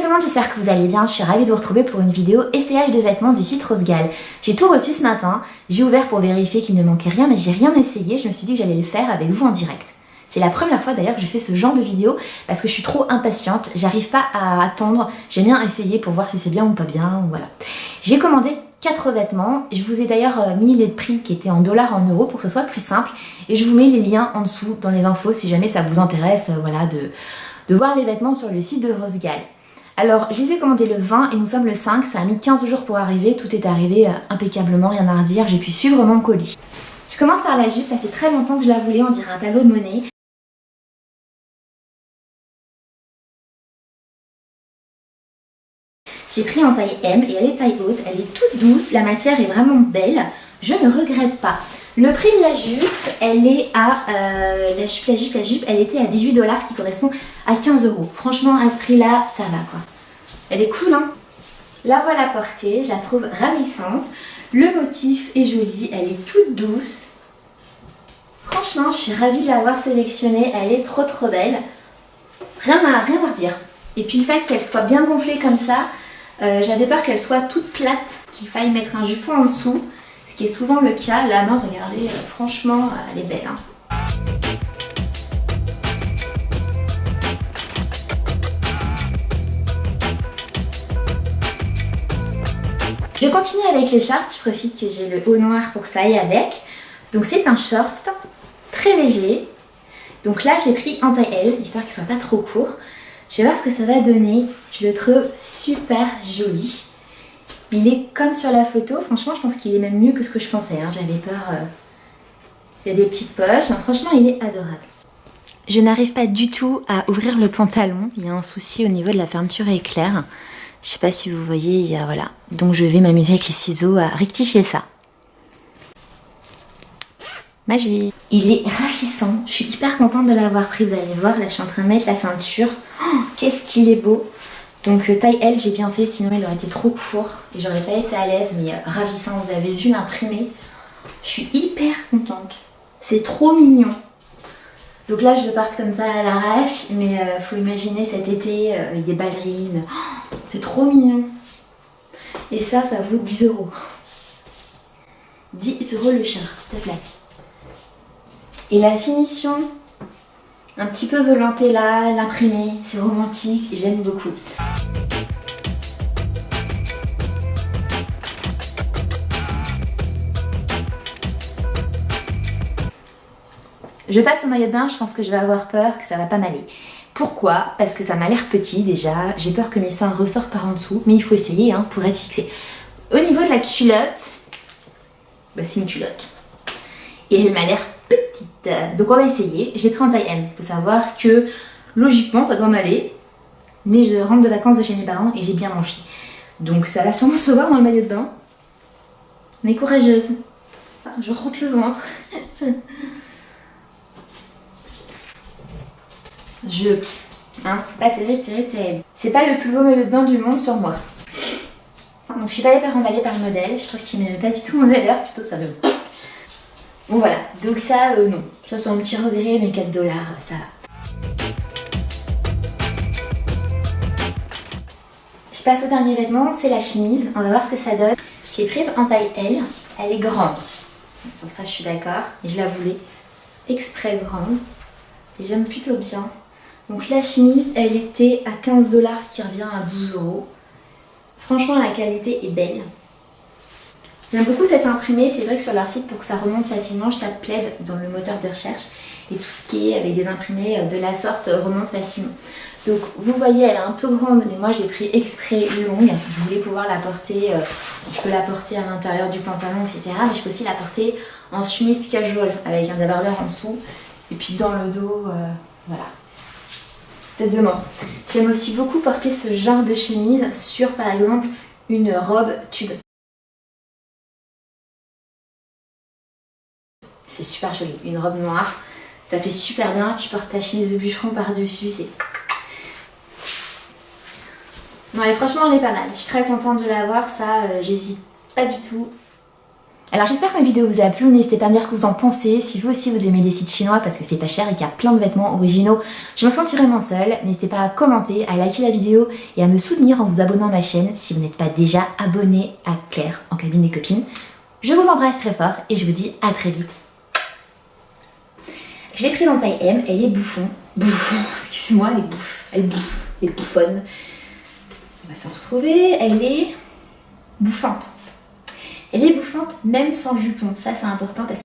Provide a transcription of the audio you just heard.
tout le monde, j'espère que vous allez bien. Je suis ravie de vous retrouver pour une vidéo essayage de vêtements du site Rosegal. J'ai tout reçu ce matin, j'ai ouvert pour vérifier qu'il ne manquait rien, mais j'ai rien essayé. Je me suis dit que j'allais le faire avec vous en direct. C'est la première fois d'ailleurs que je fais ce genre de vidéo parce que je suis trop impatiente, j'arrive pas à attendre. J'aime bien essayer pour voir si c'est bien ou pas bien, voilà. J'ai commandé 4 vêtements, je vous ai d'ailleurs mis les prix qui étaient en dollars, en euros pour que ce soit plus simple. Et je vous mets les liens en dessous dans les infos si jamais ça vous intéresse, voilà, de voir les vêtements sur le site de Rosegal. Alors, je les ai commandés le 20 et nous sommes le 5, ça a mis 15 jours pour arriver, tout est arrivé impeccablement, rien à redire, j'ai pu suivre mon colis. Je commence par la jupe, ça fait très longtemps que je la voulais, on dirait un tableau de Monet. Je l'ai pris en taille M et elle est taille haute, elle est toute douce, la matière est vraiment belle, je ne regrette pas. Le prix de la jupe, elle est à, la jupe, elle était à 18 $, ce qui correspond à 15 €. Franchement, à ce prix-là, ça va quoi. Elle est cool, hein. La voilà portée, je la trouve ravissante. Le motif est joli, elle est toute douce. Franchement, je suis ravie de l'avoir sélectionnée, elle est trop belle. Rien à redire. Et puis le fait qu'elle soit bien gonflée comme ça, j'avais peur qu'elle soit toute plate, qu'il faille mettre un jupon en dessous. Ce qui est souvent le cas. Là, non, regardez, franchement, elle est belle. Hein. Je continue avec les shorts. Je profite que j'ai le haut noir pour que ça aille avec. Donc, c'est un short très léger. Donc là, je l'ai pris en taille L, histoire qu'il soit pas trop court. Je vais voir ce que ça va donner. Je le trouve super joli. Il est comme sur la photo, franchement je pense qu'il est même mieux que ce que je pensais, hein. J'avais peur, il y a des petites poches, hein. Franchement il est adorable. Je n'arrive pas du tout à ouvrir le pantalon, il y a un souci au niveau de la fermeture éclair. Je sais pas si vous voyez, il y a, voilà. Donc je vais m'amuser avec les ciseaux à rectifier ça. Magie. Il est ravissant, je suis hyper contente de l'avoir pris, vous allez voir, là je suis en train de mettre la ceinture. Oh, qu'est-ce qu'il est beau! Donc taille L, j'ai bien fait, sinon il aurait été trop court et j'aurais pas été à l'aise, mais ravissant, vous avez vu l'imprimé. Je suis hyper contente, c'est trop mignon. Donc là je le porte comme ça à l'arrache, mais faut imaginer cet été avec des ballerines, oh, c'est trop mignon. Et ça vaut 10 €. 10 € le shirt, s'il te plaît. Et la finition, un petit peu volanté là, l'imprimé, c'est romantique, j'aime beaucoup. Je passe au maillot de bain, je pense que je vais avoir peur que ça va pas m'aller. Pourquoi? Parce que ça m'a l'air petit déjà, j'ai peur que mes seins ressortent par en dessous, mais il faut essayer hein, pour être fixé. Au niveau de la culotte, bah, c'est une culotte. Et elle m'a l'air petite. Donc on va essayer. Je l'ai pris en taille M. Il faut savoir que logiquement ça doit m'aller. Mais je rentre de vacances de chez mes parents et j'ai bien mangé. Donc ça va sûrement se voir dans le maillot de bain. On est courageuse. Je rentre le ventre. Hein, c'est pas terrible. C'est pas le plus beau maillot de bain du monde sur moi. Donc je suis pas hyper emballée par le modèle. Je trouve qu'il ne met pas du tout mon valeur. Plutôt ça me... Bon voilà, donc ça non, ça c'est un petit reviré mais 4 $, ça va. Je passe au dernier vêtement, c'est la chemise, on va voir ce que ça donne. Je l'ai prise en taille L, elle est grande, donc ça je suis d'accord, et je la voulais exprès grande, et j'aime plutôt bien. Donc la chemise, elle était à 15 $, ce qui revient à 12 €. Franchement la qualité est belle. J'aime beaucoup cet imprimé, c'est vrai que sur leur site, pour que ça remonte facilement, je tape plaid dans le moteur de recherche et tout ce qui est avec des imprimés de la sorte remonte facilement. Donc vous voyez, elle est un peu grande, mais moi je l'ai pris exprès longue. Je voulais pouvoir la porter, je peux la porter à l'intérieur du pantalon, etc. Mais je peux aussi la porter en chemise casual avec un débardeur en dessous. Et puis dans le dos, voilà. Tête de mort. J'aime aussi beaucoup porter ce genre de chemise sur par exemple une robe tube. C'est super joli, une robe noire, ça fait super bien, tu portes ta chemise de bûcheron par-dessus, c'est... Non, et franchement, elle est pas mal, je suis très contente de l'avoir, ça, j'hésite pas du tout Alors j'espère que ma vidéo vous a plu, n'hésitez pas à me dire ce que vous en pensez, si vous aussi vous aimez les sites chinois parce que c'est pas cher et qu'il y a plein de vêtements originaux, je me sens vraiment seule, n'hésitez pas à commenter, à liker la vidéo et à me soutenir en vous abonnant à ma chaîne si vous n'êtes pas déjà abonné à Claire en cabine des copines. Je vous embrasse très fort et je vous dis à très vite. Je l'ai prise en taille M, elle est bouffon, excusez-moi, elle est bouffonne. On va se retrouver, elle est bouffante. Elle est bouffante même sans jupon, ça c'est important parce